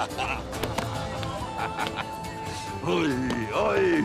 Oi, oi.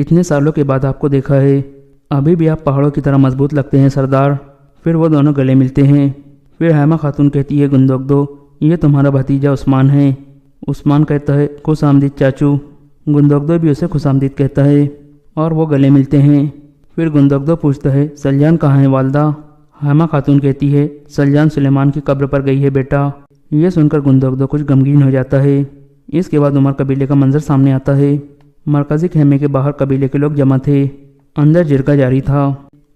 اتنے سالوں کے بعد آپ کو دیکھا ہے، ابھی بھی آپ پہاڑوں کی طرح مضبوط لگتے ہیں سردار۔ پھر وہ دونوں گلے ملتے ہیں۔ پھر حیمہ خاتون کہتی ہے گندگدو یہ تمہارا بھتیجا عثمان ہے۔ عثمان کہتا ہے خوش آمدید چاچو۔ گندگدو بھی اسے خوش آمدید کہتا ہے اور وہ گلے ملتے ہیں۔ پھر گندگدو پوچھتا ہے سلجان کہاں ہے والدہ؟ حیمہ خاتون کہتی ہے سلجان سلیمان کی قبر پر گئی ہے بیٹا۔ یہ سن کر گندگدو کچھ غمگین ہو جاتا ہے۔ اس کے بعد عمر قبیلے کا منظر سامنے آتا ہے۔ مرکزی خیمے کے باہر قبیلے کے لوگ جمع تھے، اندر جرگہ جاری تھا۔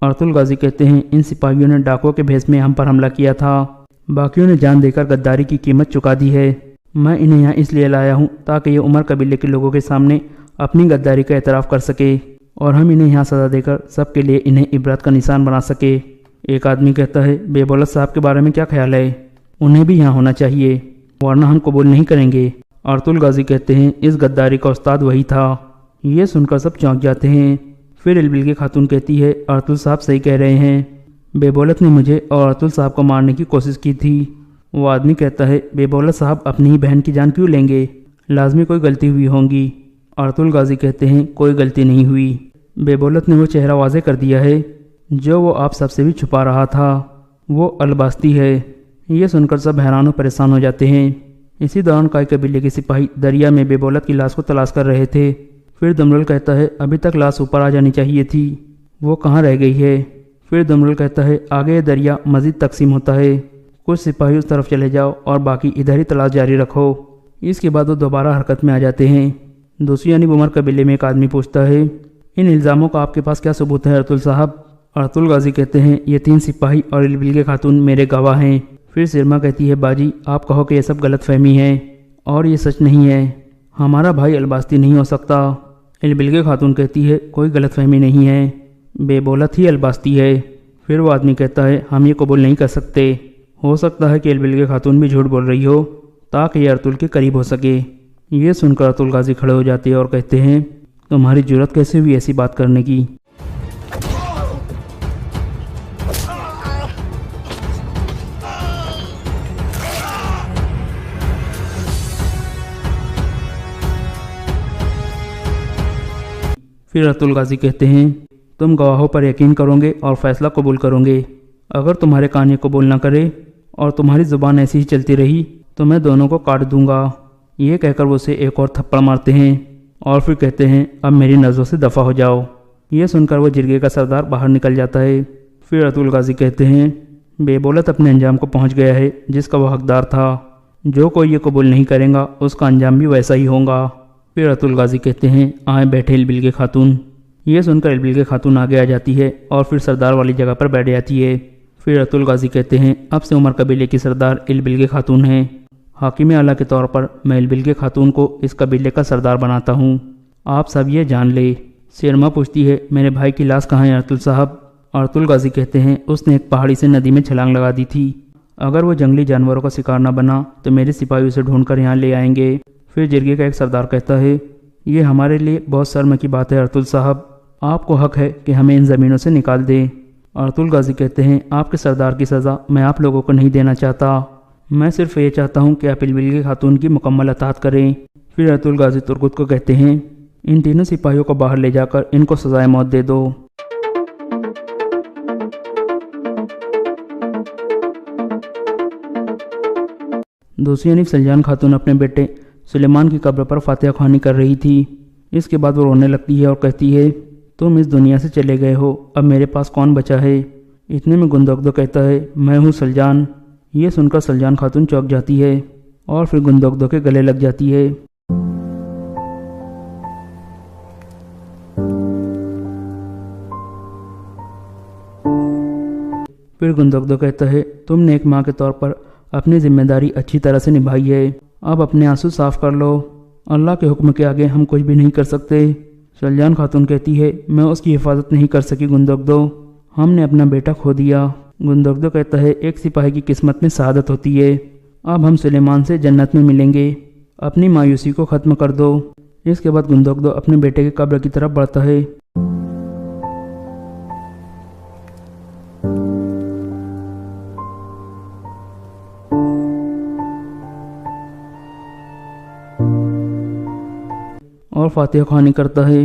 ارطغرل غازی کہتے ہیں ان سپاہیوں نے ڈاکوؤں کے بھیس میں ہم پر حملہ کیا تھا، باقیوں نے جان دے کر غداری کی قیمت چکا دی ہے۔ میں انہیں یہاں اس لیے لایا ہوں تاکہ یہ عمر قبیلے کے لوگوں کے سامنے اپنی غداری کا اعتراف کر سکے اور ہم انہیں یہاں سزا دے کر سب کے لیے انہیں عبرت کا نشان بنا سکے۔ ایک آدمی کہتا ہے بے بولت صاحب کے بارے میں کیا خیال ہے؟ انہیں بھی یہاں ہونا چاہیے ورنہ ہم قبول نہیں کریں گے۔ ارطغرل غازی کہتے ہیں اس غداری کا استاد وہی تھا۔ یہ سن کر سب چونک جاتے ہیں۔ پھر البلگہ خاتون کہتی ہے ارطغرل صاحب صحیح کہہ رہے ہیں، بے بولت نے مجھے اور ارطغرل صاحب کو مارنے کی کوشش کی تھی۔ وہ آدمی کہتا ہے بے بولت صاحب اپنی ہی بہن کی جان کیوں لیں گے؟ لازمی کوئی غلطی ہوئی ہوگی۔ ارطغرل غازی کہتے ہیں کوئی غلطی نہیں ہوئی، بے بولت نے وہ چہرہ واضح کر دیا ہے جو وہ آپ سب سے بھی چھپا رہا تھا، وہ الباستی ہے۔ یہ سن کر سب حیران و پریشان ہو جاتے ہیں۔ اسی دوران کائی قبیلے کے سپاہی دریا میں بے بولت کی لاش کو تلاش کر رہے تھے۔ پھر دمرل کہتا ہے ابھی تک لاش اوپر آ جانی چاہیے تھی، وہ کہاں رہ گئی ہے؟ پھر دمرل کہتا ہے آگے یہ دریا مزید تقسیم ہوتا ہے، کچھ سپاہی اس طرف چلے جاؤ اور باقی ادھر ہی تلاش جاری رکھو۔ اس کے بعد وہ دوبارہ حرکت میں آ جاتے ہیں۔ دوسری جانب عمر قبیلے میں ایک آدمی پوچھتا ہے ان الزاموں کا آپ کے پاس کیا ثبوت ہے ارطغرل صاحب؟ ارطغرل غازی کہتے ہیں یہ 3 سپاہی اور البلگہ خاتون میرے گواہ ہیں۔ پھر سرما کہتی ہے باجی آپ کہو کہ یہ سب غلط فہمی ہے اور یہ سچ نہیں ہے، ہمارا بھائی الباستی نہیں ہو سکتا۔ البلگہ خاتون کہتی ہے کوئی غلط فہمی نہیں ہے، بے بولت ہی الباستی ہے۔ پھر وہ آدمی کہتا ہے ہم یہ قبول نہیں کر سکتے، ہو سکتا ہے کہ البلگہ خاتون بھی جھوٹ بول رہی ہو تاکہ یہ ارطغرل کے قریب ہو سکے۔ یہ سن کر ارطغرل غازی کھڑے ہو جاتے ہیں اور کہتے ہیں تمہاری جرأت کیسے ہوئی ایسی بات کرنے کی؟ پھر ارطغرل غازی کہتے ہیں تم گواہوں پر یقین کرو گے اور فیصلہ قبول کرو گے، اگر تمہارے کان یہ قبول نہ کرے اور تمہاری زبان ایسی ہی چلتی رہی تو میں دونوں کو کاٹ دوں گا۔ یہ کہہ کر وہ اسے ایک اور تھپڑ مارتے ہیں اور پھر کہتے ہیں اب میری نظروں سے دفع ہو جاؤ۔ یہ سن کر وہ جرگے کا سردار باہر نکل جاتا ہے۔ پھر ارطغرل غازی کہتے ہیں بے بولت اپنے انجام کو پہنچ گیا ہے جس کا وہ حقدار تھا، جو کوئی یہ قبول نہیں کرے گا اس کا انجام بھی ویسا ہی ہوگا۔ پھر ارطغرل غازی کہتے ہیں آئیں بیٹھے البلگہ خاتون۔ یہ سن کر البلگہ خاتون آگے آ جاتی ہے اور پھر سردار والی جگہ پر بیٹھ جاتی ہے۔ پھر ارطغرل غازی کہتے ہیں اب سے عمر قبیلے کی سردار البلگہ خاتون ہیں، حاکم اعلیٰ کے طور پر میں البلگہ خاتون کو اس قبیلے کا سردار بناتا ہوں، آپ سب یہ جان لے۔ سرما پوچھتی ہے میرے بھائی کی لاش کہاں ہے ارطغرل صاحب؟ ارطغرل غازی کہتے ہیں اس نے ایک پہاڑی سے ندی میں چھلانگ لگا دی تھی، اگر وہ جنگلی جانوروں کا شکار نہ بنا تو میرے سپاہی اسے ڈھونڈ کر یہاں لے آئیں گے۔ پھر جرگے کا ایک سردار کہتا ہے یہ ہمارے لیے بہت شرم کی بات ہے ارطغرل صاحب، آپ کو حق ہے کہ ہمیں ان زمینوں سے نکال دیں۔ ارطغرل غازی کہتے ہیں آپ کے سردار کی سزا میں آپ لوگوں کو نہیں دینا چاہتا، میں صرف یہ چاہتا ہوں کہ آپ البلگہ خاتون کی مکمل اطاعت کریں۔ پھر ارطغرل غازی ترگت کو کہتے ہیں ان تینوں سپاہیوں کو باہر لے جا کر ان کو سزائے موت دے دو۔ دوسری جانب سلجان خاتون اپنے بیٹے سلیمان کی قبر پر فاتحہ خوانی کر رہی تھی۔ اس کے بعد وہ رونے لگتی ہے اور کہتی ہے تم اس دنیا سے چلے گئے ہو، اب میرے پاس کون بچا ہے؟ اتنے میں گندگدو کہتا ہے میں ہوں سلجان۔ یہ سن کر سلجان خاتون چونک جاتی ہے اور پھر گندگدو کے گلے لگ جاتی ہے۔ پھر گندگدو کہتا ہے تم نے ایک ماں کے طور پر اپنی ذمہ داری اچھی طرح سے نبھائی ہے، اب اپنے آنسو صاف کر لو، اللہ کے حکم کے آگے ہم کچھ بھی نہیں کر سکتے۔ سلجان خاتون کہتی ہے میں اس کی حفاظت نہیں کر سکی گندگدو، ہم نے اپنا بیٹا کھو دیا۔ گندگدو کہتا ہے ایک سپاہی کی قسمت میں سعادت ہوتی ہے، اب ہم سلیمان سے جنت میں ملیں گے، اپنی مایوسی کو ختم کر دو۔ اس کے بعد گندگدو اپنے بیٹے کی قبر کی طرف بڑھتا ہے۔ اور فاتحہ خوانی کرتا ہے۔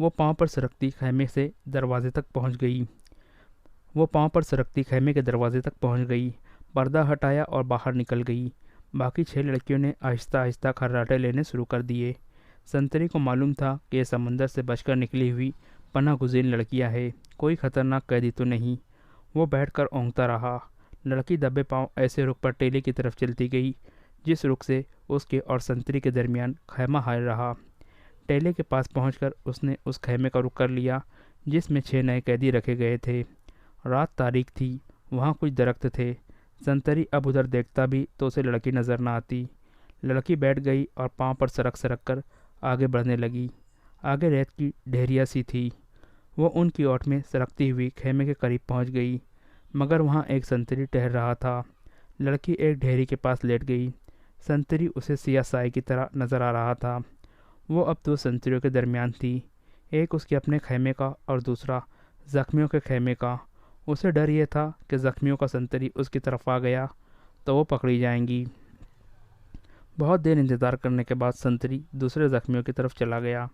وہ پاؤں پر سرکتی خیمے کے دروازے تک پہنچ گئی، پردہ ہٹایا اور باہر نکل گئی۔ باقی 6 لڑکیوں نے آہستہ آہستہ کھراٹے لینے شروع کر دیے۔ سنتری کو معلوم تھا کہ یہ سمندر سے بچ کر نکلی ہوئی پناہ گزین لڑکیاں ہیں، کوئی خطرناک قیدی تو نہیں۔ وہ بیٹھ کر اونگتا رہا۔ لڑکی دبے پاؤں ایسے رخ پر ٹیلے کی طرف چلتی گئی جس رخ سے اس کے اور سنتری کے درمیان خیمہ حائل رہا۔ ٹیلے کے پاس پہنچ کر اس نے اس خیمے کا رخ کر لیا جس میں 6 نئے قیدی رکھے گئے تھے۔ رات تاریک تھی، وہاں کچھ درخت تھے۔ سنتری اب ادھر دیکھتا بھی تو اسے لڑکی نظر نہ آتی۔ لڑکی بیٹھ گئی اور پاؤں پر سرک سرک کر آگے بڑھنے لگی۔ آگے ریت کی ڈھیریا سی تھی۔ وہ ان کی اوٹ میں سرکتی ہوئی خیمے کے قریب پہنچ گئی، مگر وہاں ایک سنتری ٹہل رہا تھا۔ لڑکی ایک ڈھیری کے پاس لیٹ گئی۔ سنتری اسے سیاہ سائے کی طرح نظر آ رہا تھا۔ وہ اب 2 سنتریوں کے درمیان تھی، ایک اس کے اپنے خیمے کا اور دوسرا زخمیوں کے خیمے کا۔ اسے ڈر یہ تھا کہ زخمیوں کا سنتری اس کی طرف آ گیا تو وہ پکڑی جائیں گی۔ بہت دیر انتظار کرنے کے بعد سنتری دوسرے زخمیوں کی طرف چلا گیا۔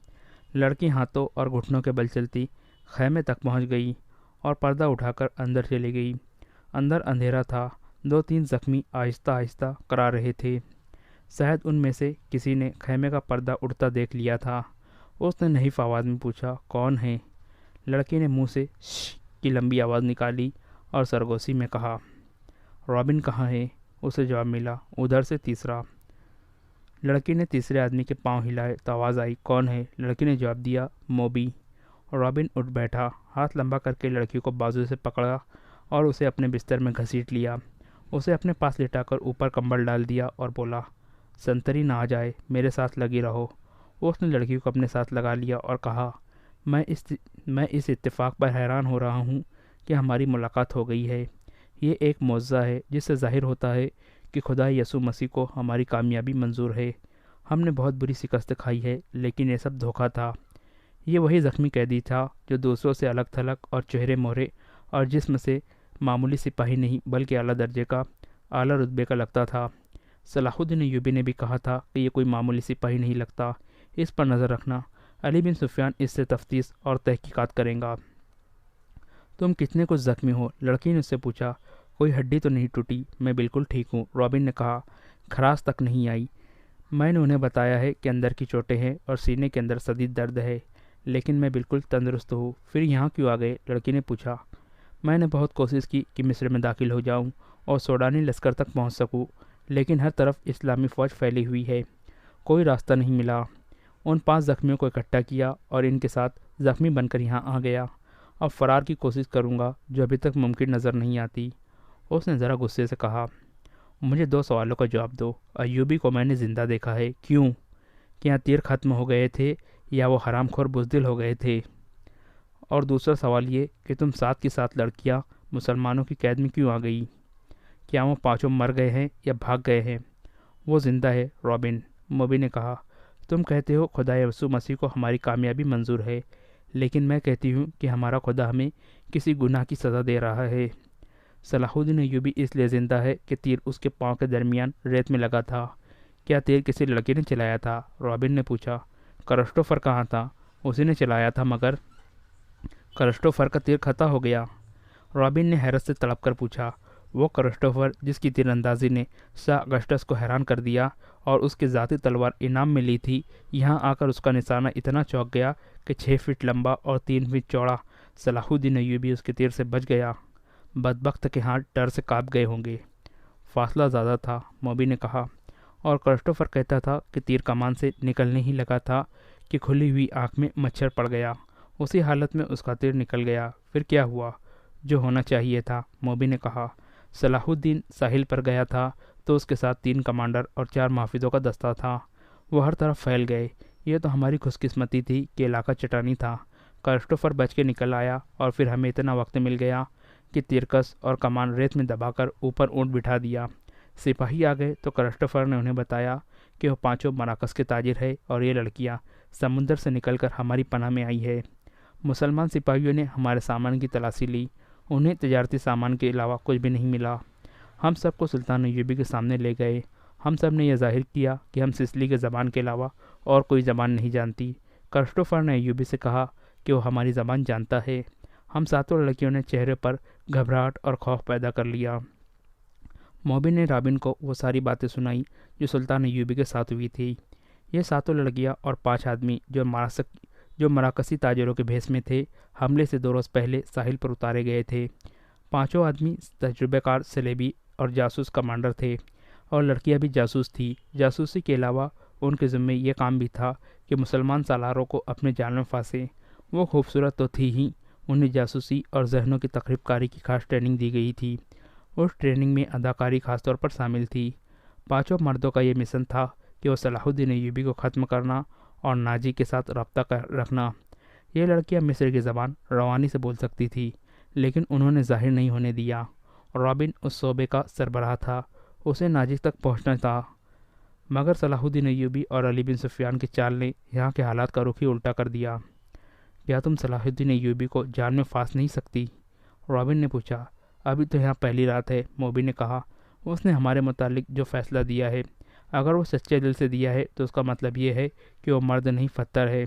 لڑکی ہاتھوں اور گھٹنوں کے بل چلتی خیمے تک پہنچ گئی اور پردہ اٹھا کر اندر چلی گئی۔ اندر اندھیرا تھا۔ 2-3 زخمی آہستہ آہستہ کرا رہے تھے۔ شاید ان میں سے کسی نے خیمے کا پردہ اڑتا دیکھ لیا تھا۔ اس نے نحیف آواز میں پوچھا، کون ہے؟ لڑکی نے منہ سے شش کی لمبی آواز نکالی اور سرگوشی میں کہا، رابن کہاں ہے؟ اسے جواب ملا، ادھر سے تیسرا۔ لڑکی نے تیسرے آدمی کے پاؤں ہلائے تو آواز آئی، کون ہے؟ لڑکی نے جواب دیا، موبی۔ رابن اٹھ بیٹھا، ہاتھ لمبا کر کے لڑکی کو بازو سے پکڑا اور اسے اپنے بستر میں گھسیٹ لیا۔ اسے اپنے پاس لٹا کر اوپر کمبل ڈال دیا اور بولا، سنتری نہ آ جائے، میرے ساتھ لگی رہو۔ اس نے لڑکی کو اپنے ساتھ لگا لیا اور کہا، میں اس اتفاق پر حیران ہو رہا ہوں کہ ہماری ملاقات ہو گئی ہے۔ یہ ایک معجزہ ہے جس سے ظاہر ہوتا ہے کہ خدا یسوع مسیح کو ہماری کامیابی منظور ہے۔ ہم نے بہت بری شکست کھائی ہے، لیکن یہ سب دھوکہ تھا۔ یہ وہی زخمی قیدی تھا جو دوسروں سے الگ تھلگ اور چہرے مہرے اور جسم سے معمولی سپاہی نہیں بلکہ اعلیٰ درجے کا، اعلیٰ رتبے کا لگتا تھا۔ صلاح الدین ایوبی نے بھی کہا تھا کہ یہ کوئی معمولی سپاہی نہیں لگتا، اس پر نظر رکھنا، علی بن سفیان اس سے تفتیش اور تحقیقات کریں گا۔ تم کتنے کچھ زخمی ہو؟ لڑکی نے اس سے پوچھا۔ کوئی ہڈی تو نہیں ٹوٹی، میں بالکل ٹھیک ہوں، رابن نے کہا، خراش تک نہیں آئی۔ میں نے انہیں بتایا ہے کہ اندر کی چوٹیں ہیں اور سینے کے اندر شدید درد ہے، لیکن میں بالکل تندرست ہوں۔ پھر یہاں کیوں آ گئے؟ لڑکی نے پوچھا۔ میں نے بہت کوشش کی کہ مصر میں داخل ہو جاؤں اور سوڈانی لشکر تک پہنچ سکوں، لیکن ہر طرف اسلامی فوج پھیلی ہوئی ہے، کوئی راستہ نہیں ملا۔ ان 5 زخمیوں کو اکٹھا کیا اور ان کے ساتھ زخمی بن کر یہاں آ گیا۔ اب فرار کی کوشش کروں گا جو ابھی تک ممکن نظر نہیں آتی۔ اس نے ذرا غصے سے کہا، مجھے 2 سوالوں کا جواب دو۔ ایوبی کو میں نے زندہ دیکھا ہے، کیوں؟ کیا تیر ختم ہو گئے تھے یا وہ حرام خور بزدل ہو گئے تھے؟ اور دوسرا سوال یہ کہ تم 7 کی 7 لڑکیاں مسلمانوں کی قید میں کیوں آ گئی؟ کیا وہ 5 مر گئے ہیں یا بھاگ گئے ہیں؟ وہ زندہ ہے، رابن، موبی نے کہا۔ تم کہتے ہو خدا یسوع مسیح کو ہماری کامیابی منظور ہے، لیکن میں کہتی ہوں کہ ہمارا خدا ہمیں کسی گناہ کی سزا دے رہا ہے۔ صلاح الدین ایوبی اس لیے زندہ ہے کہ تیر اس کے پاؤں کے درمیان ریت میں لگا تھا۔ کیا تیر کسی لڑکی نے چلایا تھا؟ رابن نے پوچھا۔ کرسٹوفر کہاں تھا؟ اسی نے چلایا تھا، مگر کرسٹوفر کا تیر خطا ہو گیا۔ رابن نے حیرت سے تڑپ کر پوچھا، وہ کرسٹوفر جس کی تیر اندازی نے شاہ اگسٹس کو حیران کر دیا اور اس کی ذاتی تلوار انعام میں لی تھی، یہاں آ کر اس کا نشانہ اتنا چوک گیا کہ 6 فٹ لمبا اور 3 فٹ چوڑا صلاح الدین ایوبی اس کے تیر سے بچ گیا۔ بدبخت کے ہاتھ ڈر سے کانپ گئے ہوں گے۔ فاصلہ زیادہ تھا، موبی نے کہا، اور کرسٹوفر کہتا تھا کہ تیر کمان سے نکلنے ہی لگا تھا کہ کھلی ہوئی آنکھ میں مچھر پڑ گیا، اسی حالت میں اس کا تیر نکل گیا۔ پھر کیا ہوا؟ جو ہونا چاہیے تھا، موبی نے کہا۔ صلاح الدین ساحل پر گیا تھا تو اس کے ساتھ 3 کمانڈر اور 4 محافظوں کا دستہ تھا۔ وہ ہر طرف پھیل گئے۔ یہ تو ہماری خوش قسمتی تھی کہ علاقہ چٹانی تھا۔ کرسٹوفر بچ کے نکل آیا اور پھر ہمیں اتنا وقت مل گیا کہ تیرکس اور کمان ریت میں دبا کر اوپر اونٹ بٹھا دیا۔ سپاہی آ گئے تو کرسٹوفر نے انہیں بتایا کہ وہ 5 مراکز کے تاجر ہے اور یہ لڑکیاں سمندر سے نکل کر ہماری پناہ میں آئی ہے۔ مسلمان سپاہیوں نے ہمارے سامان کی تلاشی لی، انہیں تجارتی سامان کے علاوہ کچھ بھی نہیں ملا۔ ہم سب کو سلطان ایوبی کے سامنے لے گئے۔ ہم سب نے یہ ظاہر کیا کہ ہم سسلی کے زبان کے علاوہ اور کوئی زبان نہیں جانتی۔ کرسٹوفر نے ایوبی سے کہا کہ وہ ہماری زبان جانتا ہے۔ ہم ساتوں لڑکیوں نے چہرے پر گھبراہٹ اور خوف پیدا کر لیا۔ موبی نے رابن کو وہ ساری باتیں سنائی جو سلطان ایوبی کے ساتھ ہوئی تھی۔ یہ ساتوں لڑکیاں اور 5 آدمی جو مراکزی تاجروں کے بھیس میں تھے، حملے سے 2 روز پہلے ساحل پر اتارے گئے تھے۔ 5 آدمی تجربہ کار سلیبی اور جاسوس کمانڈر تھے، اور لڑکیاں بھی جاسوس تھی۔ جاسوسی کے علاوہ ان کے ذمے یہ کام بھی تھا کہ مسلمان سالاروں کو اپنے جال میں پھانسے۔ وہ خوبصورت تو تھی ہی، انہیں جاسوسی اور ذہنوں کی تخریب کاری کی خاص ٹریننگ دی گئی تھی۔ اس ٹریننگ میں اداکاری خاص طور پر شامل تھی۔ 5 مردوں کا یہ مشن تھا کہ وہ صلاح الدین ایوبی کو ختم کرنا اور ناجی کے ساتھ رابطہ رکھنا۔ یہ لڑکیاں مصر کی زبان روانی سے بول سکتی تھی، لیکن انہوں نے ظاہر نہیں ہونے دیا۔ رابن اس شعبے کا سربراہ تھا، اسے ناجی تک پہنچنا تھا، مگر صلاح الدین ایوبی اور علی بن سفیان کی چال نے یہاں کے حالات کا رخ ہی الٹا کر دیا۔ کیا تم صلاح الدین ایوبی کو جال میں پھانس نہیں سکتی؟ رابن نے پوچھا۔ ابھی تو یہاں پہلی رات ہے، موبی نے کہا۔ اس نے ہمارے متعلق جو فیصلہ دیا ہے، اگر وہ سچے دل سے دیا ہے تو اس کا مطلب یہ ہے کہ وہ مرد نہیں پتھر ہے،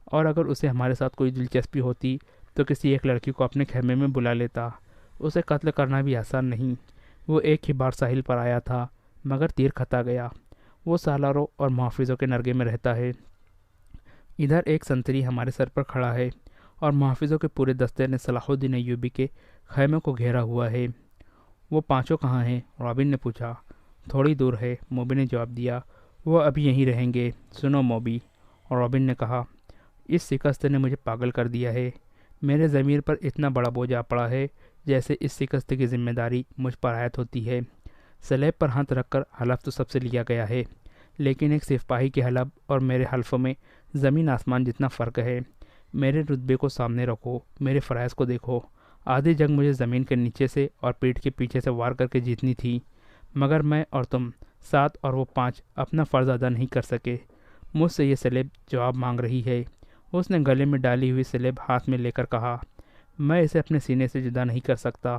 اور اگر اسے ہمارے ساتھ کوئی دلچسپی ہوتی تو کسی ایک لڑکی کو اپنے خیمے میں بلا لیتا۔ اسے قتل کرنا بھی آسان نہیں۔ وہ ایک ہی بار ساحل پر آیا تھا، مگر تیر کھتا گیا۔ وہ سالاروں اور محافظوں کے نرگے میں رہتا ہے۔ ادھر ایک سنتری ہمارے سر پر کھڑا ہے، اور محافظوں کے پورے دستے نے صلاح الدین ایوبی کے خیمے کو گھیرا ہوا ہے۔ وہ 5 کہاں ہیں؟ رابن نے پوچھا۔ تھوڑی دور ہے، موبی نے جواب دیا۔ وہ ابھی یہیں رہیں گے۔ سنو موبی، رابن نے کہا، اس شکست نے مجھے پاگل کر دیا ہے۔ میرے ضمیر پر اتنا بڑا بوجھ آ پڑا ہے جیسے اس شکست کی ذمہ داری مجھ پر عائد ہوتی ہے۔ سلیب پر ہاتھ رکھ کر حلف تو سب سے لیا گیا ہے، لیکن ایک سپاہی کے حلف اور میرے حلفوں میں زمین آسمان جتنا فرق ہے۔ میرے رتبے کو سامنے رکھو، میرے فرائض کو دیکھو۔ آدھی جنگ مجھے زمین کے نیچے سے اور پیٹھ کے پیچھے سے وار کر کے جیتنی تھی، مگر میں اور تم 7 اور وہ 5 اپنا فرض ادا نہیں کر سکے۔ مجھ سے یہ سلیب جواب مانگ رہی ہے۔ اس نے گلے میں ڈالی ہوئی سلیب ہاتھ میں لے کر کہا، میں اسے اپنے سینے سے جدا نہیں کر سکتا۔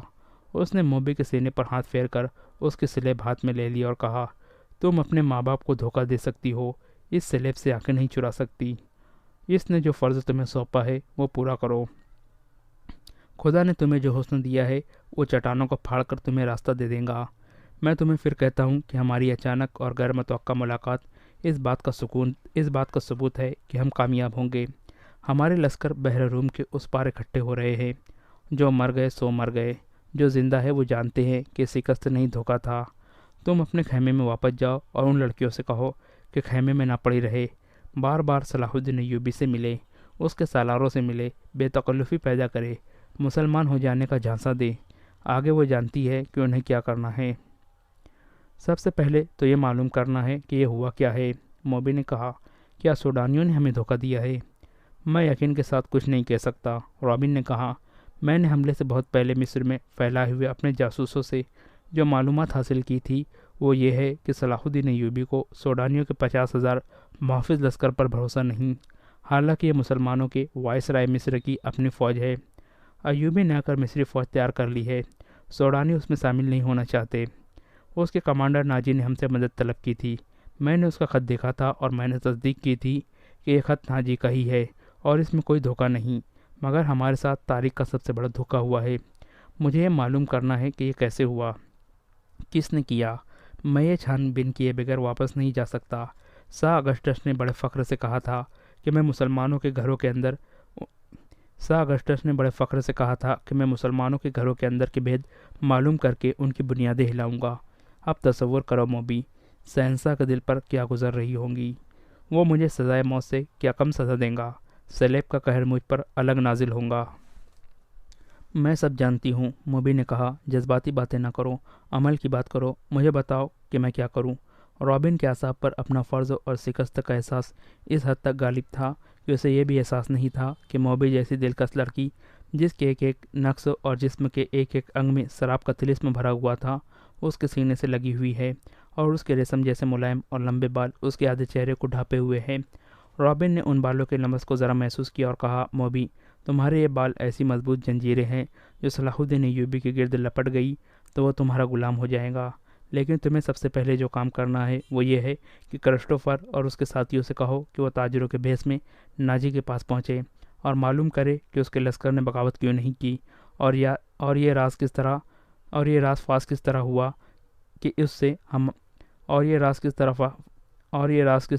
اس نے موبی کے سینے پر ہاتھ پھیر کر اس کی سلیب ہاتھ میں لے لی اور کہا، تم اپنے ماں باپ کو دھوکہ دے سکتی ہو، اس سلیب سے آنکھیں نہیں چرا سکتی۔ اس نے جو فرض تمہیں سونپا ہے وہ پورا کرو۔ خدا نے تمہیں جو حسن دیا ہے وہ چٹانوں کو پھاڑ کر تمہیں راستہ دے دے گا۔ میں تمہیں پھر کہتا ہوں کہ ہماری اچانک اور غیر متوقع ملاقات اس بات کا ثبوت ہے کہ ہم کامیاب ہوں گے۔ ہمارے لشکر بحر روم کے اس پار اکٹھے ہو رہے ہیں۔ جو مر گئے سو مر گئے، جو زندہ ہے وہ جانتے ہیں کہ شکست نہیں دھوکہ تھا۔ تم اپنے خیمے میں واپس جاؤ اور ان لڑکیوں سے کہو کہ خیمے میں نہ پڑی رہے، بار بار صلاح الدین ایوبی سے ملے، اس کے سالاروں سے ملے، بے تکلفی پیدا کرے، مسلمان ہو جانے کا جھانسا دے۔ آگے وہ جانتی ہے کہ انہیں کیا کرنا ہے۔ سب سے پہلے تو یہ معلوم کرنا ہے کہ یہ ہوا کیا ہے۔ موبی نے کہا، کیا سوڈانیوں نے ہمیں دھوکہ دیا ہے؟ میں یقین کے ساتھ کچھ نہیں کہہ سکتا، رابن نے کہا۔ میں نے حملے سے بہت پہلے مصر میں پھیلائے ہوئے اپنے جاسوسوں سے جو معلومات حاصل کی تھی وہ یہ ہے کہ صلاح الدین ایوبی کو سوڈانیوں کے 50,000 محافظ لشکر پر بھروسہ نہیں، حالانکہ یہ مسلمانوں کے وائسرائے مصر کی اپنی فوج ہے۔ ایوبی نے آ کر مصری فوج تیار کر لی ہے، سوڈانی اس میں شامل نہیں ہونا چاہتے۔ اس کے کمانڈر ناجی نے ہم سے مدد طلب کی تھی۔ میں نے اس کا خط دیکھا تھا اور میں نے تصدیق کی تھی کہ یہ خط ناجی کا ہی ہے اور اس میں کوئی دھوکہ نہیں، مگر ہمارے ساتھ تاریخ کا سب سے بڑا دھوکہ ہوا ہے۔ مجھے یہ معلوم کرنا ہے کہ یہ کیسے ہوا، کس نے کیا۔ میں یہ چھان بین کیے بغیر واپس نہیں جا سکتا۔ شاہ اگسٹس نے بڑے فخر سے کہا تھا کہ میں مسلمانوں کے گھروں کے اندر کے بھید معلوم کر کے ان کی بنیادیں ہلاؤں گا۔ اب تصور کرو موبی، شہنشاہ کے دل پر کیا گزر رہی ہوں گی۔ وہ مجھے سزائے موت سے کیا کم سزا دیں گا۔ سلیب کا قہر مجھ پر الگ نازل ہوں گا۔ میں سب جانتی ہوں، موبی نے کہا۔ جذباتی باتیں نہ کرو، عمل کی بات کرو۔ مجھے بتاؤ کہ میں کیا کروں۔ رابن کے اعصاب پر اپنا فرض اور شکست کا احساس اس حد تک غالب تھا کہ اسے یہ بھی احساس نہیں تھا کہ موبی جیسی دلکش لڑکی، جس کے ایک ایک نقص اور جسم کے ایک ایک انگ میں شراب کا طلسم بھرا ہوا تھا، اس کے سینے سے لگی ہوئی ہے، اور اس کے ریشم جیسے ملائم اور لمبے بال اس کے آدھے چہرے کو ڈھانپے ہوئے ہیں۔ رابن نے ان بالوں کے لمس کو ذرا محسوس کیا اور کہا، موبی، تمہارے یہ بال ایسی مضبوط جنجیریں ہیں جو صلاح الدین ایوبی کے گرد لپٹ گئی تو وہ تمہارا غلام ہو جائے گا، لیکن تمہیں سب سے پہلے جو کام کرنا ہے وہ یہ ہے کہ کرسٹوفر اور اس کے ساتھیوں سے کہو کہ وہ تاجروں کے بھیس میں ناجی کے پاس پہنچے اور معلوم کرے کہ اس کے لشکر نے بغاوت کیوں نہیں کی، اور یہ راز فاش کس طرح ہوا کہ اس سے ہم اور یہ راز کس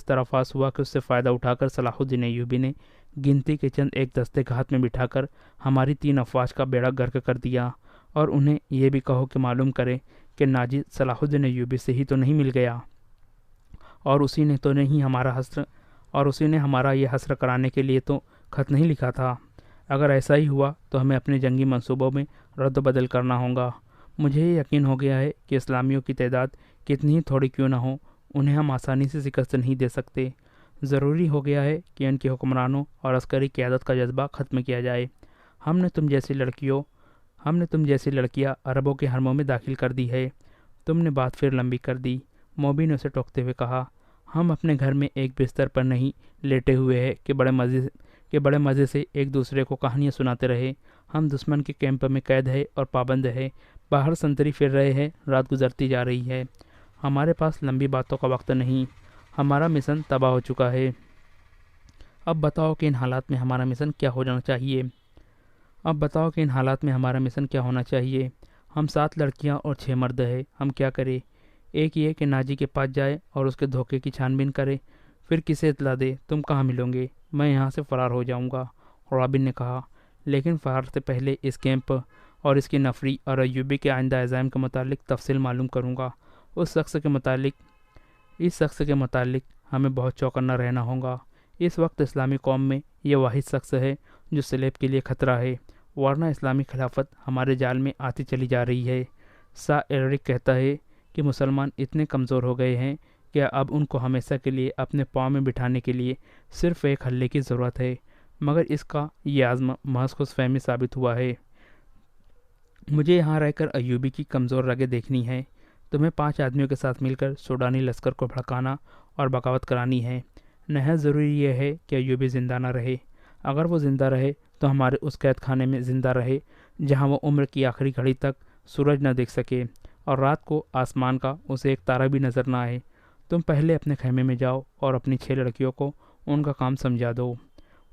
طرح فاش ہوا کہ اس سے فائدہ اٹھا کر صلاح الدین ایوبی نے گنتی کے چند ایک دستے کے ہاتھ میں بٹھا کر ہماری 3 افواج کا بیڑا غرق کر دیا، اور انہیں یہ بھی کہو کہ معلوم کرے کہ ناجی صلاح الدین ایوبی سے ہی تو نہیں مل گیا، اور اسی نے ہمارا یہ حسر کرانے کے لیے تو خط نہیں لکھا تھا۔ اگر ایسا ہی ہوا تو ہمیں اپنے جنگی منصوبوں میں رد و بدل کرنا ہوگا۔ مجھے یہ یقین ہو گیا ہے کہ اسلامیوں کی تعداد کتنی ہی تھوڑی کیوں نہ ہو، انہیں ہم آسانی سے شکست نہیں دے سکتے۔ ضروری ہو گیا ہے کہ ان کے حکمرانوں اور عسکری قیادت کا جذبہ ختم کیا جائے۔ ہم نے تم جیسی لڑکیاں عربوں کے حرموں میں داخل کر دی ہے۔ تم نے بات پھر لمبی کر دی، موبی نے اسے ٹوکتے ہوئے کہا۔ ہم اپنے گھر میں ایک بستر پر نہیں لیٹے ہوئے ہیں کہ بڑے مزے سے ایک دوسرے کو کہانیاں سناتے رہے۔ ہم دشمن کے کیمپ میں قید ہے اور پابند ہے، باہر سنتری پھر رہے ہیں، رات گزرتی جا رہی ہے۔ ہمارے پاس لمبی باتوں کا وقت نہیں، ہمارا مشن تباہ ہو چکا ہے۔ اب بتاؤ کہ ان حالات میں ہمارا مشن کیا ہونا چاہیے؟ ہم 7 لڑکیاں اور 6 مرد ہیں، ہم کیا کریں؟ ایک یہ کہ ناجی کے پاس جائے اور اس کے دھوکے کی چھان بین کرے، پھر کسے اطلاع دے؟ تم کہاں ملو گے؟ میں یہاں سے فرار ہو جاؤں گا، رابن نے کہا۔ لیکن فرار سے پہلے اس کیمپ اور اس کی نفری اور ایوبی کے آئندہ عزائم کے متعلق تفصیل معلوم کروں گا۔ اس شخص کے متعلق ہمیں بہت چوکنا رہنا ہوگا۔ اس وقت اسلامی قوم میں یہ واحد شخص ہے جو سلیب کے لیے خطرہ ہے، ورنہ اسلامی خلافت ہمارے جال میں آتی چلی جا رہی ہے۔ سا ایرک کہتا ہے کہ مسلمان اتنے کمزور ہو گئے ہیں کہ اب ان کو ہمیشہ کے لیے اپنے پاؤں میں بٹھانے کے لیے صرف ایک حلے کی ضرورت ہے، مگر اس کا یہ عزم محض خوش فہمی ثابت ہوا ہے۔ مجھے یہاں رہ کر ایوبی کی کمزور رگیں دیکھنی ہے۔ تمہیں 5 آدمیوں کے ساتھ مل کر سوڈانی لشکر کو بھڑکانا اور بغاوت کرانی ہے۔ نہایت ضروری یہ ہے کہ ایوبی زندہ نہ رہے۔ اگر وہ زندہ رہے تو ہمارے اس قید خانے میں زندہ رہے جہاں وہ عمر کی آخری گھڑی تک سورج نہ دیکھ سکے، اور رات کو آسمان کا اسے ایک تارا بھی نظر نہ آئے۔ تم پہلے اپنے خیمے میں جاؤ اور اپنی 6 لڑکیوں کو ان کا کام سمجھا دو۔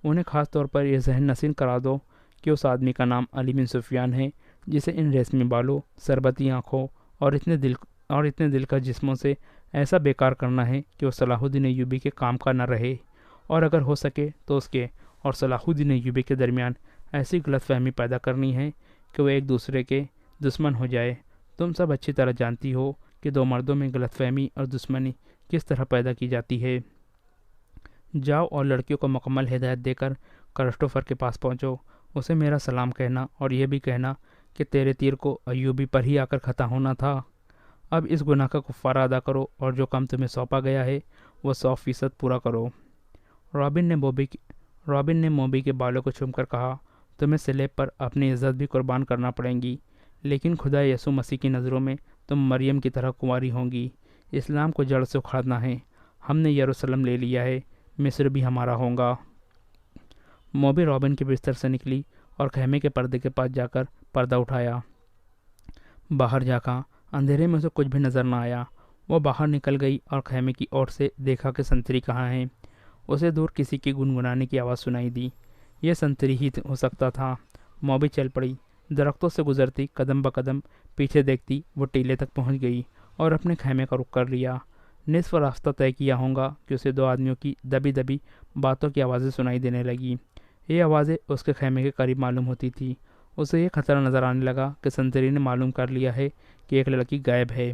انہیں خاص طور پر یہ ذہن نشین کرا دو کہ اس آدمی کا نام علی بن سفیان ہے جسے ان ریشمی بالوں، سربتی آنکھوں اور اتنے دلکش جسموں سے ایسا بیکار کرنا ہے کہ وہ صلاح الدین ایوبی کے کام کا نہ رہے، اور اگر ہو سکے تو اس کے اور صلاح الدین ایوبی کے درمیان ایسی غلط فہمی پیدا کرنی ہے کہ وہ ایک دوسرے کے دشمن ہو جائے۔ تم سب اچھی طرح جانتی ہو کہ 2 مردوں میں غلط فہمی اور دشمنی کس طرح پیدا کی جاتی ہے۔ جاؤ اور لڑکیوں کو مکمل ہدایت دے کر کرسٹوفر کے پاس پہنچو، اسے میرا سلام کہنا اور یہ بھی کہنا کہ تیرے تیر کو ایوبی پر ہی آ کر خطا ہونا تھا۔ اب اس گناہ کا کفارہ ادا کرو اور جو کام تمہیں سونپا گیا ہے وہ 100% پورا کرو۔ رابن نے موبی کے بالوں کو چوم کر کہا، تمہیں سلیب پر اپنی عزت بھی قربان کرنا پڑیں گی، لیکن خدا یسوع مسیح کی نظروں میں تم مریم کی طرح کنواری ہوں گی۔ اسلام کو جڑ سے اکھاڑنا ہے۔ ہم نے یروشلم لے لیا ہے، مصر بھی ہمارا ہوگا۔ موبی رابن کے بستر سے نکلی اور خیمے کے پردے کے پاس جا کر پردہ اٹھایا۔ باہر جھانکا، اندھیرے میں اسے کچھ بھی نظر نہ آیا۔ وہ باہر نکل گئی اور خیمے کی اوٹ سے دیکھا کہ سنتری کہاں ہیں۔ اسے دور کسی کی گنگنانے کی آواز سنائی دی۔ یہ سنتری ہی ہو سکتا تھا۔ موبی چل پڑی، درختوں سے گزرتی، قدم بقدم پیچھے دیکھتی وہ ٹیلے تک پہنچ گئی اور اپنے خیمے کا رخ کر لیا۔ نصف راستہ طے کیا ہوگا کہ اسے 2 آدمیوں کی دبی دبی باتوں کی آوازیں سنائی دینے لگی۔ یہ آوازیں اس کے خیمے کے قریب معلوم ہوتی تھی۔ اسے یہ خطرہ نظر آنے لگا کہ سنتری نے معلوم کر لیا ہے کہ ایک لڑکی غائب ہے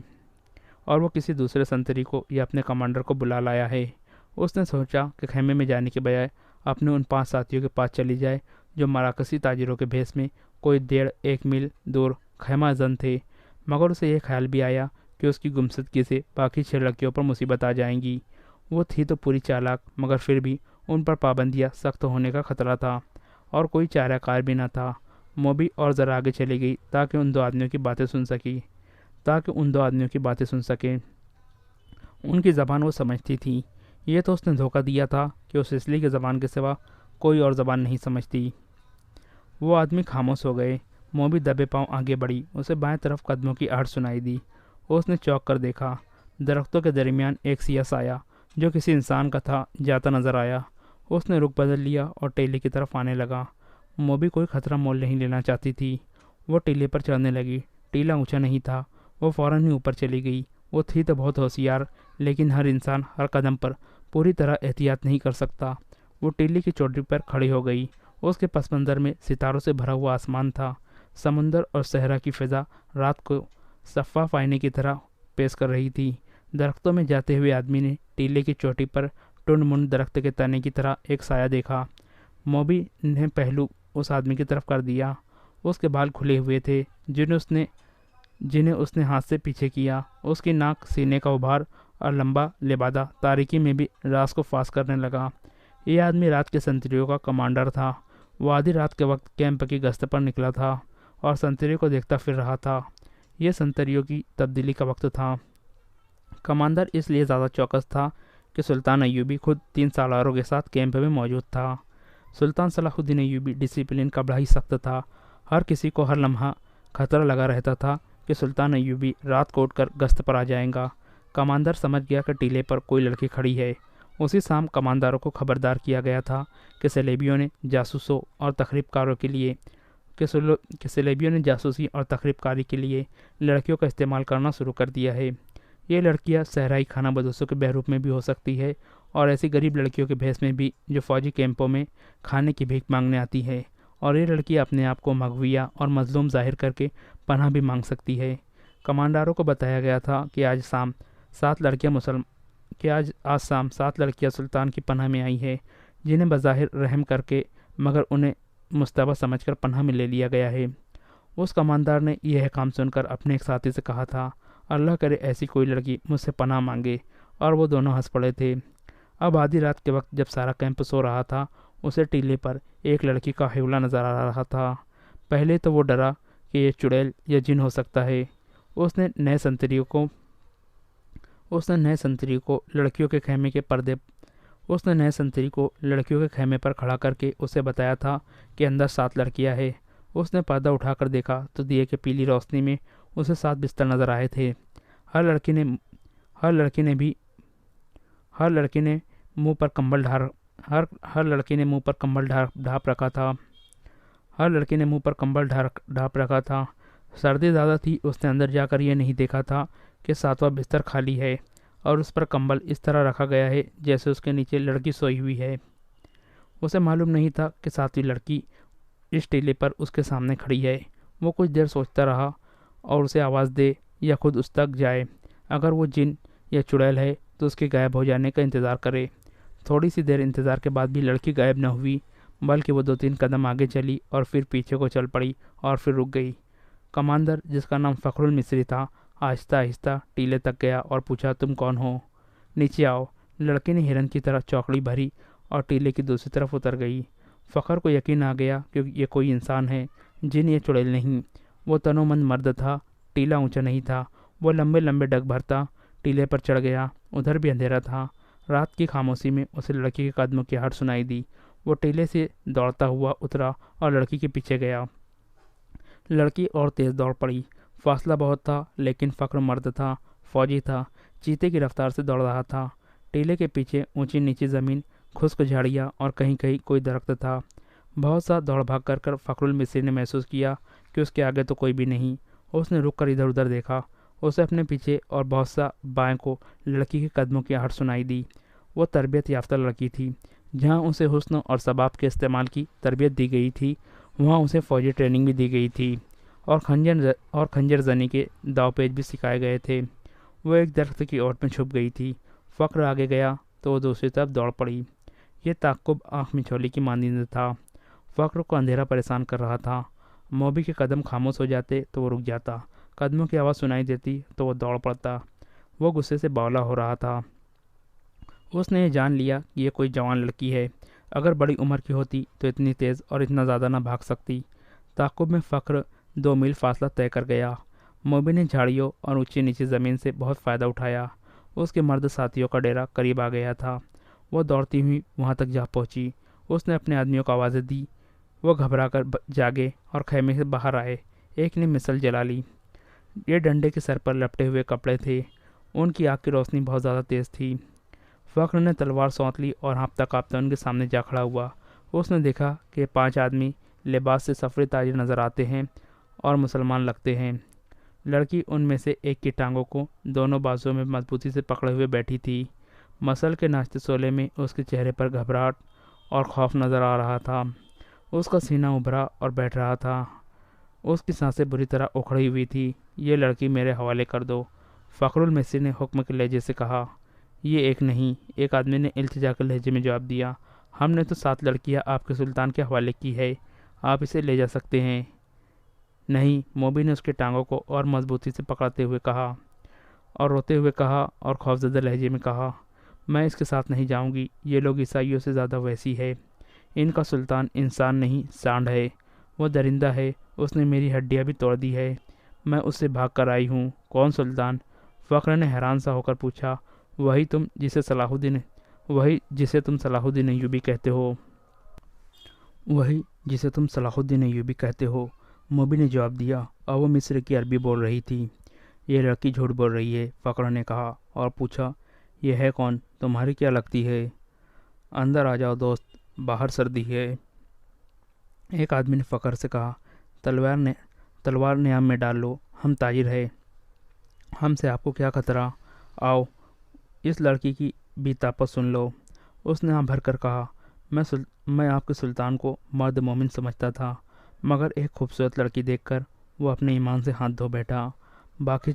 اور وہ کسی دوسرے سنتری کو یا اپنے کمانڈر کو بلا لایا ہے۔ اس نے سوچا کہ خیمے میں جانے کے بجائے اپنے ان 5 ساتھیوں کے پاس چلی جائے جو مراکشی تاجروں کے بھیس میں کوئی 1.5 میل دور خیمہ زن تھے، مگر اسے یہ خیال بھی آیا کہ اس کی گمشدگی سے باقی 6 لڑکیوں پر مصیبت آ جائیں گی۔ وہ تھی تو پوری چالاک، مگر پھر بھی ان پر پابندیاں سخت ہونے کا خطرہ تھا اور کوئی چارہ کار بھی نہ تھا۔ موبی اور ذرا آگے چلی گئی تاکہ ان 2 آدمیوں کی باتیں سن سکے۔ ان کی زبان وہ سمجھتی تھی۔ یہ تو اس نے دھوکہ دیا تھا کہ وہ سسلی کی زبان کے سوا کوئی اور زبان نہیں سمجھتی۔ وہ آدمی خاموش ہو گئے۔ موبی دبے پاؤں آگے بڑھی، اسے بائیں طرف قدموں کی آہٹ سنائی دی۔ اس نے چونک کر دیکھا۔ درختوں کے درمیان ایک سیاہ سایہ جو کسی انسان کا تھا جاتا نظر آیا۔ اس نے رخ بدل لیا اور ٹیلے کی طرف آنے لگا۔ موبی کوئی خطرہ مول نہیں لینا چاہتی تھی۔ وہ ٹیلے پر چڑھنے لگی۔ ٹیلا اونچا نہیں تھا۔ وہ فوراً ہی اوپر چلی گئی۔ وہ تھی تو بہت ہوشیار، لیکن ہر انسان ہر قدم پر پوری طرح احتیاط نہیں کر سکتا۔ وہ ٹیلے کی چوٹی پر کھڑی ہو گئی۔ اس کے پس منظر میں ستاروں سے بھرا ہوا آسمان تھا۔ سمندر اور صحرا کی فضا رات کو شفاف آئینے کی طرح پیش کر رہی تھی۔ درختوں میں جاتے ہوئے آدمی نے ٹیلے کی چوٹی پر ٹنڈ منڈ درخت کے تنے کی طرح ایک سایہ دیکھا۔ موبی نے پہلو اس آدمی کی طرف کر دیا۔ اس کے بال کھلے ہوئے تھے جنہیں اس نے ہاتھ سے پیچھے کیا۔ اس کی ناک، سینے کا ابھار اور لمبا لبادہ تاریکی میں بھی راز کو فاش کرنے لگا۔ یہ آدمی رات کے سنتریوں کا کمانڈر تھا۔ وہ آدھی رات کے وقت کیمپ کی گشت پر نکلا تھا اور سنتریوں کو دیکھتا پھر رہا تھا۔ یہ سنتریوں کی تبدیلی کا وقت تھا۔ کمانڈر اس لیے زیادہ چوکس تھا کہ سلطان ایوبی خود 3 سالاروں کے ساتھ کیمپ میں موجود تھا۔ سلطان صلاح الدین ایوبی ڈسپلن کا بڑا ہی سخت تھا۔ ہر کسی کو ہر لمحہ خطرہ لگا رہتا تھا کہ سلطان ایوبی رات کو اٹھ کر گشت پر آ جائیں گا۔ کمانڈر سمجھ گیا کہ ٹیلے پر کوئی لڑکی کھڑی ہے۔ اسی شام کمانداروں کو خبردار کیا گیا تھا کہ سلیبیوں نے جاسوسوں اور تخریب کاروں کے لیے اور تخریب کاری کے لیے لڑکیوں کا استعمال کرنا شروع کر دیا ہے۔ یہ لڑکیاں صحرائی خانہ بدوشوں کے بہروپ میں بھی ہو سکتی ہے اور ایسی غریب لڑکیوں کے بھیس میں بھی جو فوجی کیمپوں میں کھانے کی بھیک مانگنے آتی ہے، اور یہ لڑکی اپنے آپ کو مغویہ اور مظلوم ظاہر کر کے پناہ بھی مانگ سکتی ہے۔ کمانڈاروں کو بتایا گیا تھا کہ آج شام 7 لڑکیاں سلطان کی پناہ میں آئی ہیں، جنہیں بظاہر رحم کر کے مگر انہیں مشتبہ سمجھ کر پناہ میں لے لیا گیا ہے۔ اس کمانڈار نے یہ احکام سن کر اپنے ایک ساتھی سے کہا تھا، اللہ کرے ایسی کوئی لڑکی مجھ سے پناہ مانگے، اور وہ دونوں ہنس پڑے تھے۔ اب آدھی رات کے وقت جب سارا کیمپ سو رہا تھا، اسے ٹیلے پر ایک لڑکی کا ہیولا نظر آ رہا تھا۔ پہلے تو وہ ڈرا کہ یہ چڑیل یا جن ہو سکتا ہے۔ اس نے نئے سنتری کو لڑکیوں کے خیمے پر کھڑا کر کے اسے بتایا تھا کہ اندر 7 لڑکیاں ہیں۔ اس نے پردہ اٹھا کر دیکھا تو دیے کی پیلی روشنی میں اسے 7 بستر نظر آئے تھے۔ ہر لڑکی نے منہ پر کمبل ڈھانپ رکھا تھا۔ سردی زیادہ تھی۔ اس نے اندر جا کر یہ نہیں دیکھا تھا کہ 7واں بستر خالی ہے اور اس پر کمبل اس طرح رکھا گیا ہے جیسے اس کے نیچے لڑکی سوئی ہوئی ہے۔ اسے معلوم نہیں تھا کہ 7ویں لڑکی اس ٹیلے پر اس کے سامنے کھڑی ہے۔ وہ کچھ دیر سوچتا رہا اور اسے آواز دے یا خود اس تک جائے۔ اگر وہ جن یا چڑیل ہے تو اس کے غائب ہو جانے کا انتظار کرے۔ تھوڑی سی دیر انتظار کے بعد بھی لڑکی غائب نہ ہوئی، بلکہ وہ 2-3 قدم آگے چلی اور پھر پیچھے کو چل پڑی اور پھر رک گئی۔ کمانڈر، جس کا نام فخر المصری تھا، آہستہ آہستہ ٹیلے تک گیا اور پوچھا، تم کون ہو؟ نیچے آؤ۔ لڑکی نے ہرن کی طرح چوکڑی بھری اور ٹیلے کی دوسری طرف اتر گئی۔ فخر کو یقین آ گیا کہ یہ کوئی انسان ہے، جن یا چڑیل نہیں۔ وہ تنومند مرد تھا۔ ٹیلا اونچا نہیں تھا۔ وہ لمبے لمبے ڈگ بھرتا ٹیلے پر چڑھ گیا۔ ادھر بھی اندھیرا تھا۔ رات کی خاموشی میں اسے لڑکی کے قدموں کی آہٹ سنائی دی۔ وہ ٹیلے سے دوڑتا ہوا اترا اور لڑکی کے پیچھے گیا۔ لڑکی اور تیز دوڑ پڑی۔ فاصلہ بہت تھا، لیکن فخر مرد تھا، فوجی تھا، چیتے کی رفتار سے دوڑ رہا تھا۔ ٹیلے کے پیچھے اونچی نیچی زمین، خشک جھاڑیاں اور کہیں کہیں کوئی درخت تھا۔ بہت سا دوڑ بھاگ کر فخر المصری نے محسوس کیا کہ اس کے آگے تو کوئی بھی نہیں۔ اس نے رک کر ادھر ادھر دیکھا۔ اسے اپنے پیچھے اور بہت سا بائیں کو لڑکی کے قدموں کی آہٹ سنائی دی۔ وہ تربیت یافتہ لڑکی تھی۔ جہاں اسے حسن اور ثبات کے استعمال کی تربیت دی گئی تھی، وہاں اسے فوجی ٹریننگ بھی دی گئی تھی اور خنجر زنی کے داؤ پیچ بھی سکھائے گئے تھے۔ وہ ایک درخت کی اوٹ میں چھپ گئی تھی۔ فخر آگے گیا تو وہ دوسری طرف دوڑ پڑی۔ یہ تعاقب آنکھ مچولی کی مانند تھا۔ فخر کو اندھیرا پریشان کر رہا تھا۔ موبی کے قدم خاموش ہو جاتے تو وہ رک جاتا، قدموں کی آواز سنائی دیتی تو وہ دوڑ پڑتا۔ وہ غصے سے باولا ہو رہا تھا۔ اس نے یہ جان لیا کہ یہ کوئی جوان لڑکی ہے۔ اگر بڑی عمر کی ہوتی تو اتنی تیز اور اتنا زیادہ نہ بھاگ سکتی۔ تعاقب میں فخر 2 میل فاصلہ طے کر گیا۔ موبی نے جھاڑیوں اور اونچی نیچی زمین سے بہت فائدہ اٹھایا۔ اس کے مرد ساتھیوں کا ڈیرا قریب آ گیا تھا۔ وہ دوڑتی ہوئی وہاں تک جا پہنچی۔ اس نے اپنے آدمیوں کو آوازیں دی۔ وہ گھبرا کر جاگے اور خیمے سے باہر آئے۔ ایک نے مثل جلا لی۔ یہ ڈنڈے کے سر پر لپٹے ہوئے کپڑے تھے۔ ان کی آنکھ کی روشنی بہت زیادہ تیز تھی۔ فخر نے تلوار سونت لی اور ہانپتا کانپتا ان کے سامنے جا کھڑا ہوا۔ اس نے دیکھا کہ 5 آدمی لباس سے سفری تاجر نظر آتے ہیں اور مسلمان لگتے ہیں۔ لڑکی ان میں سے ایک کی ٹانگوں کو دونوں بازوؤں میں مضبوطی سے پکڑے ہوئے بیٹھی تھی۔ مسل کے ناشتے سولے میں اس کے چہرے پر گھبراہٹ اور خوف نظر آ رہا تھا۔ اس کا سینہ ابھرا اور بیٹھ رہا تھا۔ اس کی سانسیں بری طرح اکھڑی ہوئی تھی۔ یہ لڑکی میرے حوالے کر دو، فخر المصری نے حکم کے لہجے سے کہا۔ یہ ایک نہیں، ایک آدمی نے التجا کے لہجے میں جواب دیا۔ ہم نے تو 7 لڑکیاں آپ کے سلطان کے حوالے کی ہے، آپ اسے لے جا سکتے ہیں۔ نہیں، موبی نے اس کے ٹانگوں کو اور مضبوطی سے پکڑتے ہوئے کہا اور روتے ہوئے کہا اور خوفزدہ لہجے میں کہا، میں اس کے ساتھ نہیں جاؤں گی۔ یہ لوگ عیسائیوں سے زیادہ ویسی ہے۔ ان کا سلطان انسان نہیں، سانڈ ہے، وہ درندہ ہے۔ اس نے میری ہڈیاں بھی توڑ دی ہے۔ میں اس سے بھاگ کر آئی ہوں۔ کون سلطان؟ فخر نے حیران سا ہو کر پوچھا۔ وہی جسے تم صلاح الدین ایوبی کہتے ہو۔ وہی جسے تم صلاح الدین ایوبی کہتے ہو، موبی نے جواب دیا، اور وہ مصر کی عربی بول رہی تھی۔ یہ لڑکی جھوٹ بول رہی ہے، فخر نے کہا اور پوچھا، یہ ہے کون؟ تمہاری کیا لگتی ہے؟ اندر آ جاؤ دوست، باہر سردی ہے۔ ایک آدمی نے فخر سے کہا، تلوار نیام میں ڈال لو، ہم تاجر ہیں، ہم سے آپ کو کیا خطرہ؟ آؤ اس لڑکی کی بھی طاقت سن لو۔ اس نے بھر کر کہا، میں آپ کے سلطان کو مرد مومن سمجھتا تھا، مگر ایک خوبصورت لڑکی دیکھ کر وہ اپنے ایمان سے ہاتھ دھو بیٹھا۔ باقی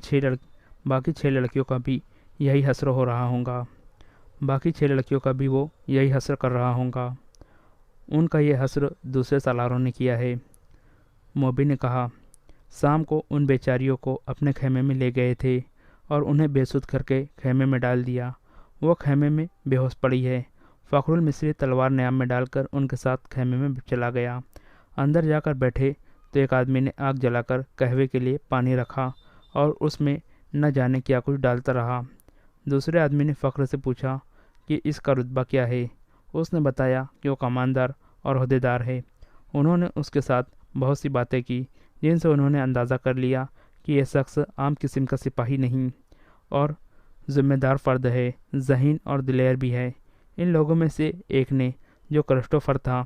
6 لڑکیوں کا بھی یہی حسر ہو رہا ہوگا، باقی 6 لڑکیوں کا بھی وہ یہی حسر کر رہا ہوگا۔ ان کا یہ حسر دوسرے سالاروں نے کیا ہے۔ موبی نے کہا، شام کو ان بیچاریوں کو اپنے خیمے میں لے گئے تھے اور انہیں بے سود کر کے خیمے میں ڈال دیا۔ وہ خیمے میں بے ہوش پڑی ہے۔ فخر المصری تلوار نیام میں ڈال کر ان کے ساتھ خیمے میں چلا گیا۔ اندر جا کر بیٹھے تو ایک آدمی نے آگ جلا کر قہوے کے لیے پانی رکھا اور اس میں نہ جانے کیا کچھ ڈالتا رہا۔ دوسرے آدمی نے فخر سے پوچھا کہ اس کا رتبہ کیا ہے۔ اس نے بتایا کہ وہ کماندار اور عہدیدار ہے۔ انہوں نے اس کے ساتھ بہت سی باتیں کی جن سے انہوں نے اندازہ کر لیا کہ یہ شخص عام قسم کا سپاہی نہیں اور ذمہ دار فرد ہے، ذہین اور دلیر بھی ہے۔ ان لوگوں میں سے ایک نے، جو کرسٹوفر تھا،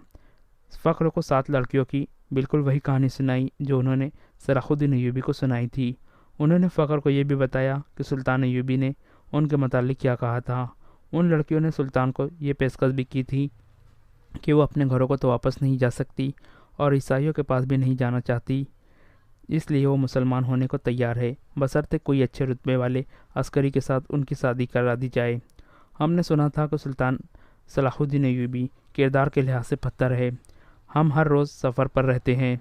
فخر کو 7 لڑکیوں کی بالکل وہی کہانی سنائی جو انہوں نے صلاح الدین ایوبی کو سنائی تھی۔ انہوں نے فخر کو یہ بھی بتایا کہ سلطان ایوبی نے ان کے متعلق کیا کہا تھا۔ ان لڑکیوں نے سلطان کو یہ پیشکش بھی کی تھی کہ وہ اپنے گھروں کو تو واپس نہیں جا سکتی اور عیسائیوں کے پاس بھی نہیں جانا چاہتی، اس لیے وہ مسلمان ہونے کو تیار ہے، بشرطے کوئی اچھے رتبے والے عسکری کے ساتھ ان کی شادی کرا دی جائے۔ ہم نے سنا تھا کہ سلطان صلاح الدین ایوبی کردار کے لحاظ سے پتھر ہے۔ ہم ہر روز سفر پر رہتے ہیں،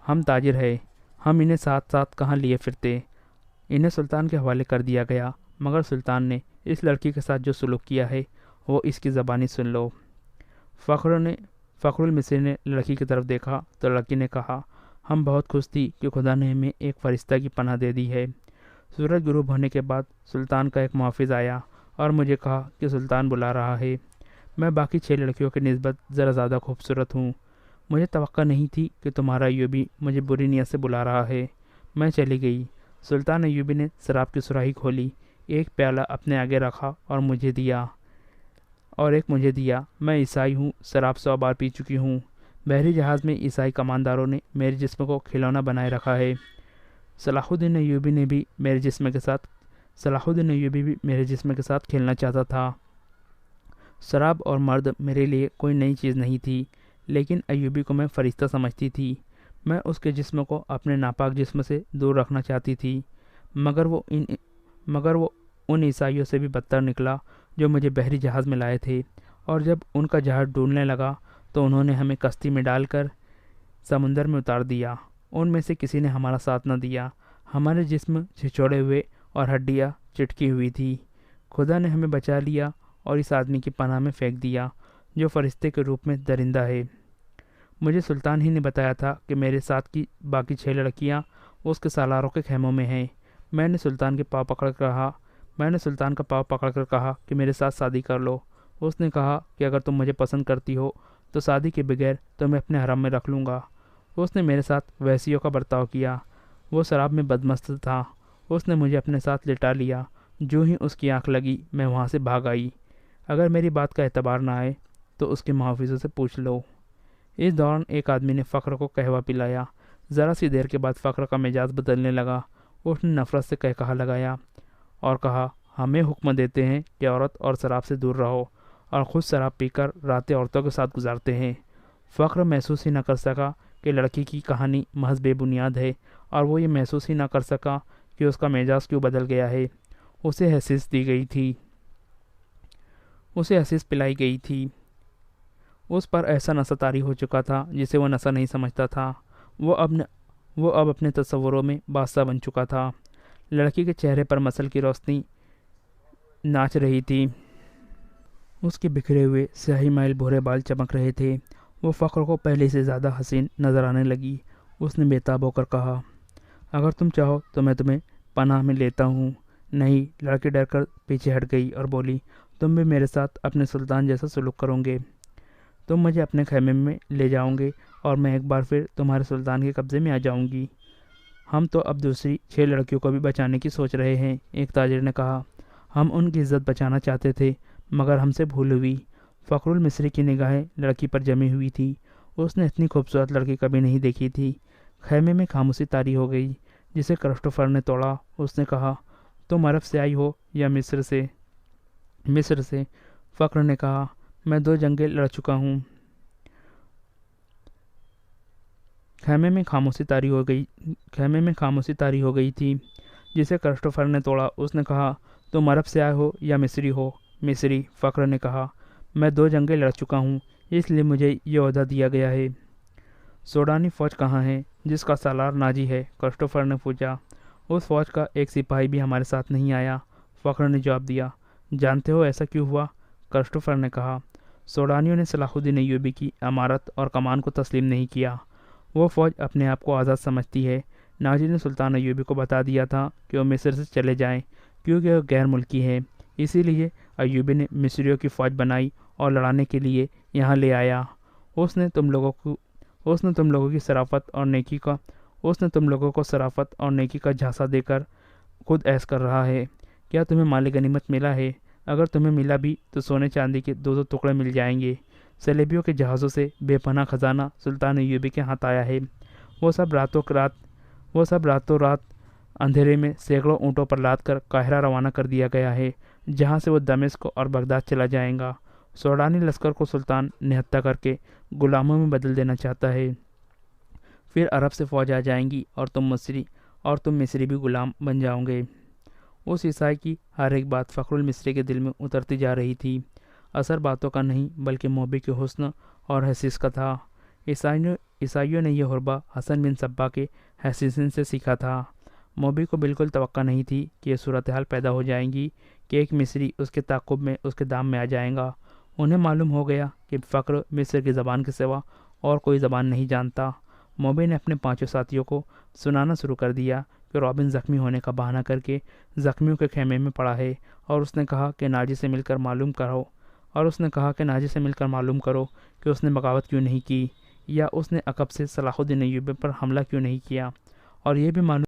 ہم تاجر ہیں، ہم انہیں ساتھ ساتھ کہاں لیے پھرتے۔ انہیں سلطان کے حوالے کر دیا گیا، مگر سلطان نے اس لڑکی کے ساتھ جو سلوک کیا ہے وہ اس کی زبانی سن لو۔ فخر المصری نے لڑکی کی طرف دیکھا تو لڑکی نے کہا، ہم بہت خوش تھی کہ خدا نے ہمیں ایک فرشتہ کی پناہ دے دی ہے۔ سورج غروب ہونے کے بعد سلطان کا ایک محافظ آیا اور مجھے کہا کہ سلطان بلا رہا ہے۔ میں باقی 6 لڑکیوں کی نسبت ذرا زیادہ خوبصورت ہوں۔ مجھے توقع نہیں تھی کہ تمہارا ایوبی مجھے بری نیت سے بلا رہا ہے۔ میں چلی گئی۔ سلطان ایوبی نے شراب کی سراہی کھولی، ایک پیالہ اپنے آگے رکھا اور ایک مجھے دیا۔ میں عیسائی ہوں، شراب 100 بار پی چکی ہوں۔ بحری جہاز میں عیسائی کمانداروں نے میرے جسم کو کھلونا بنائے رکھا ہے۔ صلاح الدین ایوبی بھی میرے جسم کے ساتھ کھیلنا چاہتا تھا۔ شراب اور مرد میرے لیے کوئی نئی چیز نہیں تھی، لیکن ایوبی کو میں فرشتہ سمجھتی تھی۔ میں اس کے جسم کو اپنے ناپاک جسم سے دور رکھنا چاہتی تھی، مگر وہ ان عیسائیوں سے بھی بدتر نکلا جو مجھے بحری جہاز میں لائے تھے، اور جب ان کا جہاز ڈوبنے لگا تو انہوں نے ہمیں کشتی میں ڈال کر سمندر میں اتار دیا۔ ان میں سے کسی نے ہمارا ساتھ نہ دیا۔ ہمارے جسم چھچوڑے ہوئے اور ہڈیاں چٹکی ہوئی تھی۔ خدا نے ہمیں بچا لیا اور اس آدمی کی پناہ میں پھینک دیا جو فرشتے کے روپ میں درندہ ہے۔ مجھے سلطان ہی نے بتایا تھا کہ میرے ساتھ کی باقی 6 لڑکیاں اس کے سالاروں کے خیموں میں ہیں۔ میں نے سلطان کا پاؤں پکڑ کر کہا کہ میرے ساتھ شادی کر لو۔ اس نے کہا کہ اگر تم مجھے پسند کرتی ہو تو شادی کے بغیر تمہیں اپنے حرم میں رکھ لوں گا۔ اس نے میرے ساتھ ویسیوں کا برتاؤ کیا۔ وہ شراب میں بدمست تھا۔ اس نے مجھے اپنے ساتھ لٹا لیا۔ جو ہی اس کی آنکھ لگی میں وہاں سے بھاگ آئی۔ اگر میری بات کا اعتبار نہ آئے تو اس کے محافظوں سے پوچھ لو۔ اس دوران ایک آدمی نے فخر کو قہوہ پلایا۔ ذرا سی دیر کے بعد فخر کا مزاج بدلنے لگا۔ اس نے نفرت سے کہا لگایا اور کہا، ہمیں حکم دیتے ہیں کہ عورت اور شراب سے دور رہو، اور خود شراب پی کر راتیں عورتوں کے ساتھ گزارتے ہیں۔ فخر محسوس ہی نہ کر سکا کہ لڑکی کی کہانی محض بے بنیاد ہے، اور وہ یہ محسوس ہی نہ کر سکا کہ اس کا مزاج کیوں بدل گیا ہے۔ اسے حصیص دی گئی تھی، اسے حصیص پلائی گئی تھی۔ اس پر ایسا نشہ طاری ہو چکا تھا جسے وہ نشہ نہیں سمجھتا تھا۔ وہ اب اپنے تصوروں میں بادشاہ بن چکا تھا۔ لڑکی کے چہرے پر مسل کی روشنی ناچ رہی تھی۔ اس کے بکھرے ہوئے سیاہی مائل بھورے بال چمک رہے تھے۔ وہ فخر کو پہلے سے زیادہ حسین نظر آنے لگی۔ اس نے بےتاب ہو کر کہا، اگر تم چاہو تو میں تمہیں پناہ میں لیتا ہوں۔ نہیں، لڑکی ڈر کر پیچھے ہٹ گئی اور بولی، تم بھی میرے ساتھ اپنے سلطان جیسا سلوک کرو گے۔ تم مجھے اپنے خیمے میں لے جاؤ گے اور میں ایک بار پھر تمہارے سلطان کے قبضے میں آ جاؤں گی۔ ہم تو اب دوسری 6 لڑکیوں کو بھی بچانے کی سوچ رہے ہیں، ایک تاجر نے کہا۔ ہم ان کی عزت بچانا چاہتے تھے مگر ہم سے بھول ہوئی۔ فخر المصری کی نگاہیں لڑکی پر جمی ہوئی تھی۔ اس نے اتنی خوبصورت لڑکی کبھی نہیں دیکھی تھی۔ خیمے میں خاموشی طاری ہو گئی جسے کرسٹوفر نے توڑا۔ اس نے کہا، تم عرب سے آئی ہو یا مصر سے؟ مصر سے، فخر نے کہا۔ میں 2 جنگیں لڑ چکا ہوں۔ خیمے میں خاموشی طاری ہو گئی تھی جسے کرسٹوفر نے توڑا۔ اس نے کہا، تم عرب سے آئے ہو یا مصری ہو؟ مصری، فخر نے کہا۔ میں 2 جنگیں لڑ چکا ہوں، اس لیے مجھے یہ عہدہ دیا گیا ہے۔ سوڈانی فوج کہاں ہے جس کا سالار ناجی ہے؟ کرسٹوفر نے پوچھا۔ اس فوج کا ایک سپاہی بھی ہمارے ساتھ نہیں آیا، فخر نے جواب دیا۔ جانتے ہو ایسا کیوں ہوا؟ کرسٹوفر نے کہا۔ سوڈانیوں نے صلاح الدین ایوبی کی امارت اور کمان کو تسلیم نہیں کیا۔ وہ فوج اپنے آپ کو آزاد سمجھتی ہے۔ ناجی نے سلطان ایوبی کو بتا دیا تھا کہ وہ مصر سے چلے جائیں کیونکہ وہ غیر ملکی ہے۔ اسی لیے ایوبی نے مصریوں کی فوج بنائی اور لڑانے کے لیے یہاں لے آیا۔ اس نے تم لوگوں کو شرافت اور نیکی کا جھانسا دے کر خود عیش کر رہا ہے۔ کیا تمہیں مال غنیمت ملا ہے؟ اگر تمہیں ملا بھی تو سونے چاندی کے 2 ٹکڑے مل جائیں گے۔ صلیبیوں کے جہازوں سے بے پناہ خزانہ سلطان ایوبی کے ہاتھ آیا ہے۔ وہ سب راتوں رات اندھیرے میں سینکڑوں اونٹوں پر لاد کر قاہرہ روانہ کر دیا گیا ہے، جہاں سے وہ دمشق اور بغداد چلا جائے گا۔ سوڈانی لشکر کو سلطان نہتہ کر کے غلاموں میں بدل دینا چاہتا ہے۔ پھر عرب سے فوج آ جائیں گی اور تم مصری بھی غلام بن جاؤ گے۔ اس عیسائی کی ہر ایک بات فخر المصری کے دل میں اترتی جا رہی تھی۔ اثر باتوں کا نہیں بلکہ موبی کے حسن اور حسیس کا تھا۔ عیسائیوں نے یہ حربہ حسن بن صبا کے حسیسن سے سیکھا تھا۔ موبی کو بالکل توقع نہیں تھی کہ یہ صورتحال پیدا ہو جائے گی کہ ایک مصری اس کے تعاقب میں اس کے دام میں آ جائے گا۔ انہیں معلوم ہو گیا کہ فخر مصر کی زبان کے سوا اور کوئی زبان نہیں جانتا۔ موبی نے اپنے 5 ساتھیوں کو سنانا شروع کر دیا کہ رابن زخمی ہونے کا بہانہ کر کے زخمیوں کے خیمے میں پڑا ہے، اور اس نے کہا کہ ناجی سے مل کر معلوم کرو کہ اس نے بغاوت کیوں نہیں کی، یا اس نے عقب سے صلاح الدین ایوبی پر حملہ کیوں نہیں کیا، اور یہ بھی معلوم